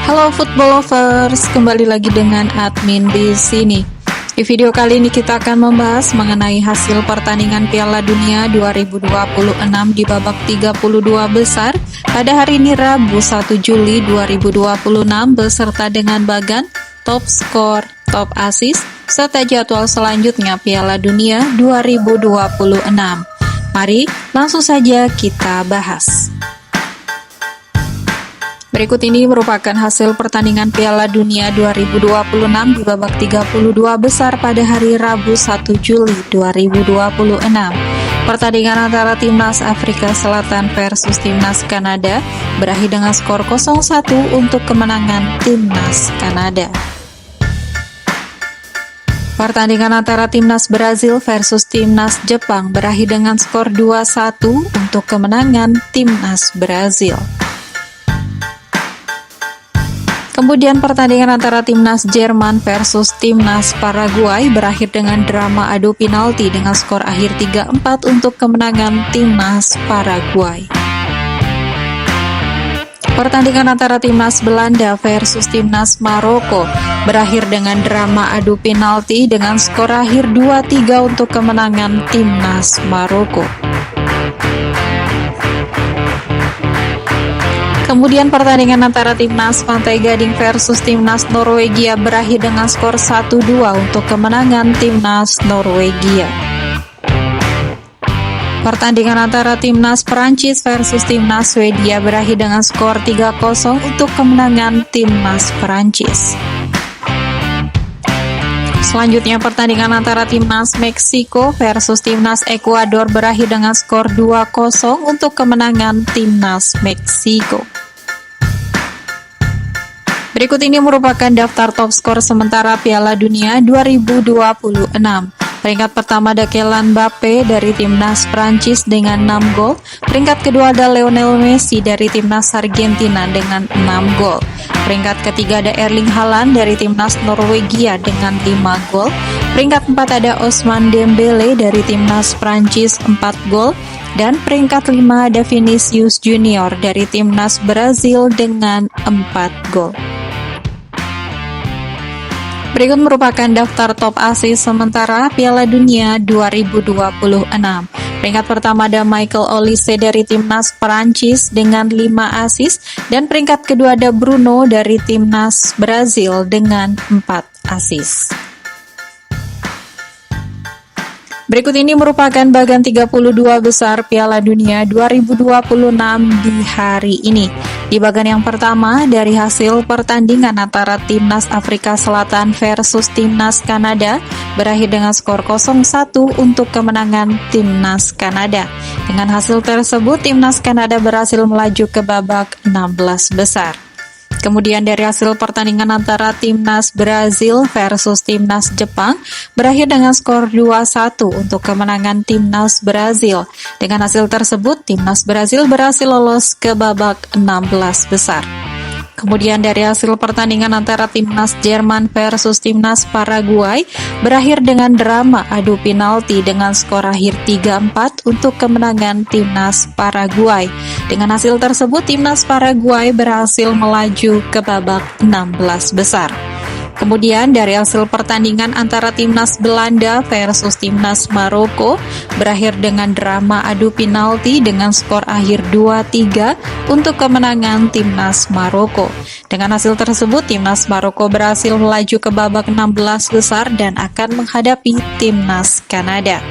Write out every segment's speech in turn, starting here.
Halo football lovers, kembali lagi dengan admin di sini. Di video kali ini kita akan membahas mengenai hasil pertandingan Piala Dunia 2026 di babak 32 besar pada hari ini Rabu 1 Juli 2026 beserta dengan bagan top skor, top assist, serta jadwal selanjutnya Piala Dunia 2026. Mari langsung saja kita bahas. Berikut ini merupakan hasil pertandingan Piala Dunia 2026 di babak 32 besar pada hari Rabu 1 Juli 2026. Pertandingan antara Timnas Afrika Selatan versus Timnas Kanada berakhir dengan skor 0-1 untuk kemenangan Timnas Kanada. Pertandingan antara Timnas Brazil versus Timnas Jepang berakhir dengan skor 2-1 untuk kemenangan Timnas Brazil. Kemudian pertandingan antara Timnas Jerman versus Timnas Paraguay berakhir dengan drama adu penalti dengan skor akhir 3-4 untuk kemenangan Timnas Paraguay. Pertandingan antara Timnas Belanda versus Timnas Maroko berakhir dengan drama adu penalti dengan skor akhir 2-3 untuk kemenangan Timnas Maroko. Kemudian pertandingan antara Timnas Pantai Gading versus Timnas Norwegia berakhir dengan skor 1-2 untuk kemenangan Timnas Norwegia. Pertandingan antara Timnas Prancis versus Timnas Swedia berakhir dengan skor 3-0 untuk kemenangan Timnas Prancis. Selanjutnya pertandingan antara Timnas Meksiko versus Timnas Ekuador berakhir dengan skor 2-0 untuk kemenangan Timnas Meksiko. Berikut ini merupakan daftar top skor sementara Piala Dunia 2026. Peringkat pertama ada Kylian Mbappe dari Timnas Prancis dengan 6 gol. Peringkat kedua ada Lionel Messi dari Timnas Argentina dengan 6 gol. Peringkat ketiga ada Erling Haaland dari Timnas Norwegia dengan 5 gol. Peringkat 4 ada Ousmane Dembele dari Timnas Prancis 4 gol. Dan peringkat 5 ada Vinicius Junior dari Timnas Brazil dengan 4 gol. Berikut merupakan daftar top assist sementara Piala Dunia 2026. Peringkat pertama ada Michael Olise dari Timnas Perancis dengan 5 assist dan peringkat kedua ada Bruno dari Timnas Brazil dengan 4 assist. Berikut ini merupakan bagan 32 besar Piala Dunia 2026 di hari ini. Di bagan yang pertama, dari hasil pertandingan antara Timnas Afrika Selatan versus Timnas Kanada berakhir dengan skor 0-1 untuk kemenangan Timnas Kanada. Dengan hasil tersebut, Timnas Kanada berhasil melaju ke babak 16 besar. Kemudian dari hasil pertandingan antara Timnas Brazil versus Timnas Jepang berakhir dengan skor 2-1 untuk kemenangan Timnas Brazil. Dengan hasil tersebut, Timnas Brazil berhasil lolos ke babak 16 besar. Kemudian dari hasil pertandingan antara Timnas Jerman versus Timnas Paraguay berakhir dengan drama adu penalti dengan skor akhir 3-4 untuk kemenangan Timnas Paraguay. Dengan hasil tersebut, Timnas Paraguay berhasil melaju ke babak 16 besar. Kemudian dari hasil pertandingan antara Timnas Belanda versus Timnas Maroko berakhir dengan drama adu penalti dengan skor akhir 2-3 untuk kemenangan Timnas Maroko. Dengan hasil tersebut, Timnas Maroko berhasil melaju ke babak 16 besar dan akan menghadapi Timnas Kanada.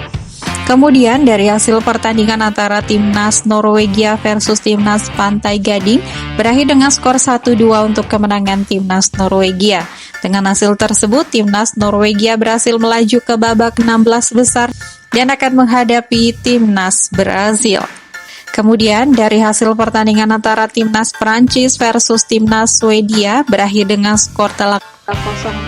Kemudian dari hasil pertandingan antara Timnas Norwegia versus Timnas Pantai Gading berakhir dengan skor 1-2 untuk kemenangan Timnas Norwegia. Dengan hasil tersebut, Timnas Norwegia berhasil melaju ke babak 16 besar dan akan menghadapi Timnas Brazil. Kemudian dari hasil pertandingan antara Timnas Prancis versus Timnas Swedia berakhir dengan skor telak 0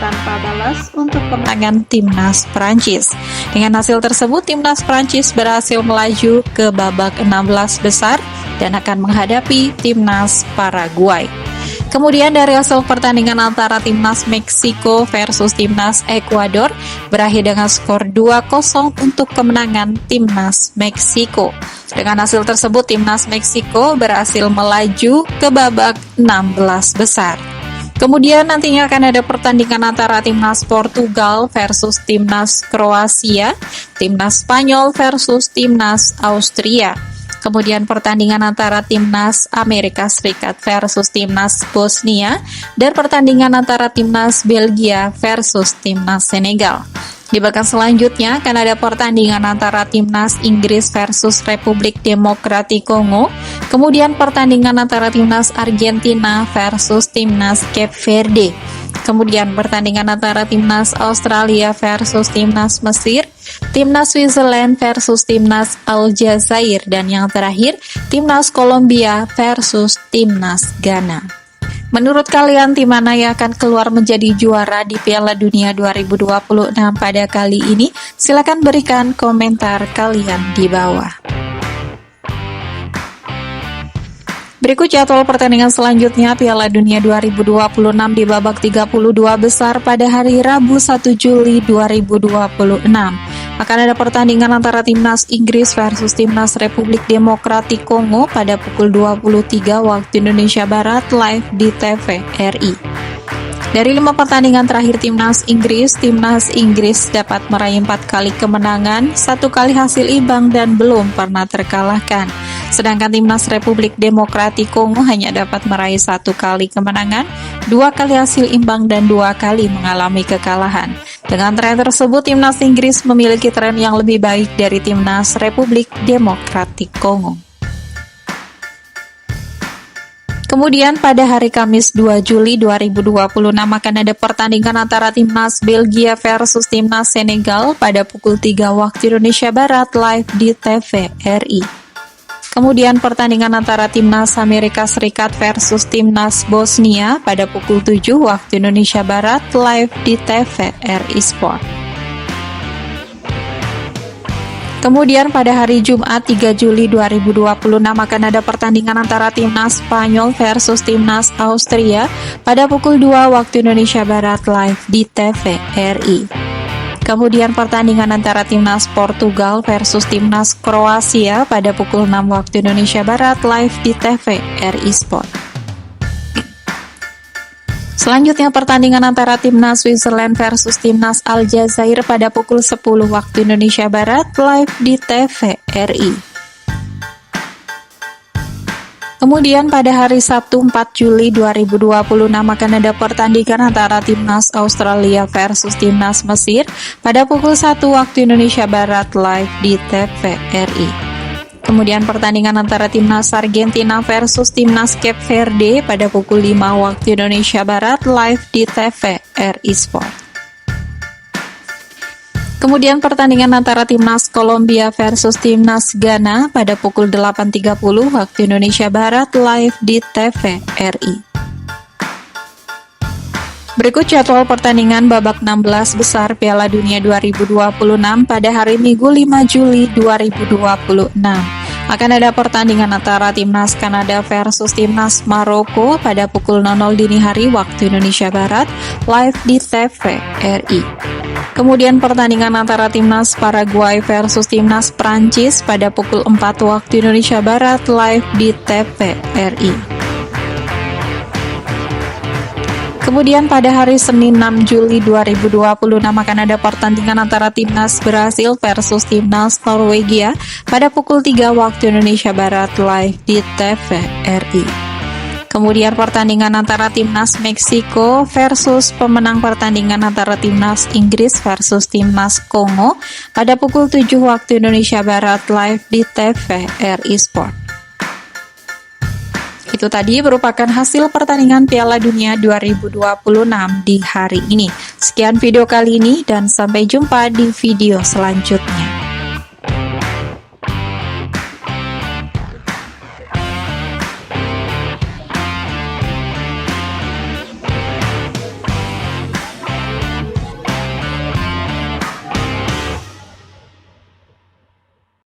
tanpa balas untuk kemenangan Timnas Prancis. Dengan hasil tersebut, Timnas Prancis berhasil melaju ke babak 16 besar dan akan menghadapi Timnas Paraguay. Kemudian dari hasil pertandingan antara Timnas Meksiko versus Timnas Ekuador berakhir dengan skor 2-0 untuk kemenangan Timnas Meksiko. Dengan hasil tersebut, Timnas Meksiko berhasil melaju ke babak 16 besar. Kemudian nantinya akan ada pertandingan antara timnas Portugal versus timnas Kroasia, timnas Spanyol versus timnas Austria. Kemudian pertandingan antara timnas Amerika Serikat versus timnas Bosnia, dan pertandingan antara timnas Belgia versus timnas Senegal. Di babak selanjutnya akan ada pertandingan antara timnas Inggris versus Republik Demokratik Kongo, kemudian pertandingan antara timnas Argentina versus timnas Cape Verde, kemudian pertandingan antara timnas Australia versus timnas Mesir, timnas Switzerland versus timnas Aljazair, dan yang terakhir timnas Kolombia versus timnas Ghana. Menurut kalian, tim mana yang akan keluar menjadi juara di Piala Dunia 2026 pada kali ini? Silakan berikan komentar kalian di bawah. Berikut jadwal pertandingan selanjutnya Piala Dunia 2026 di babak 32 besar pada hari Rabu 1 Juli 2026. Akan ada pertandingan antara timnas Inggris versus timnas Republik Demokratik Kongo pada pukul 23 waktu Indonesia Barat live di TVRI. Dari 5 pertandingan terakhir timnas Inggris dapat meraih 4 kali kemenangan, 1 kali hasil imbang dan belum pernah terkalahkan. Sedangkan timnas Republik Demokratik Kongo hanya dapat meraih 1 kali kemenangan, 2 kali hasil imbang dan 2 kali mengalami kekalahan. Dengan tren tersebut, timnas Inggris memiliki tren yang lebih baik dari timnas Republik Demokratik Kongo. Kemudian pada hari Kamis 2 Juli 2026 akan ada pertandingan antara timnas Belgia versus timnas Senegal pada pukul 3 waktu Indonesia Barat live di TVRI. Kemudian pertandingan antara timnas Amerika Serikat versus timnas Bosnia pada pukul 7 waktu Indonesia Barat live di TVRI Sport. Kemudian pada hari Jumat 3 Juli 2026 akan ada pertandingan antara timnas Spanyol versus timnas Austria pada pukul 2 waktu Indonesia Barat live di TVRI. Kemudian pertandingan antara timnas Portugal versus timnas Kroasia pada pukul 6 waktu Indonesia Barat live di TVRI Sport. Selanjutnya pertandingan antara timnas Switzerland versus timnas Aljazair pada pukul 10 waktu Indonesia Barat live di TVRI. Kemudian pada hari Sabtu 4 Juli 2026 akan ada pertandingan antara timnas Australia versus timnas Mesir pada pukul 1 waktu Indonesia Barat live di TVRI. Kemudian pertandingan antara timnas Argentina versus timnas Cape Verde pada pukul 5 waktu Indonesia Barat live di TVRI Sport. Kemudian pertandingan antara timnas Kolombia versus timnas Ghana pada pukul 8.30 waktu Indonesia Barat live di TVRI. Berikut jadwal pertandingan babak 16 besar Piala Dunia 2026 pada hari Minggu 5 Juli 2026. Akan ada pertandingan antara timnas Kanada versus timnas Maroko pada pukul 00 dini hari waktu Indonesia Barat live di TVRI. Kemudian pertandingan antara timnas Paraguay versus timnas Prancis pada pukul 4 waktu Indonesia Barat live di TVRI. Kemudian pada hari Senin 6 Juli 2026 akan ada pertandingan antara timnas Brasil versus timnas Norwegia pada pukul 3 waktu Indonesia Barat live di TVRI. Kemudian pertandingan antara timnas Meksiko versus pemenang pertandingan antara timnas Inggris versus timnas Kongo pada pukul 7 waktu Indonesia Barat live di TVRI Sport. Itu tadi merupakan hasil pertandingan Piala Dunia 2026 di hari ini. Sekian video kali ini dan sampai jumpa di video selanjutnya.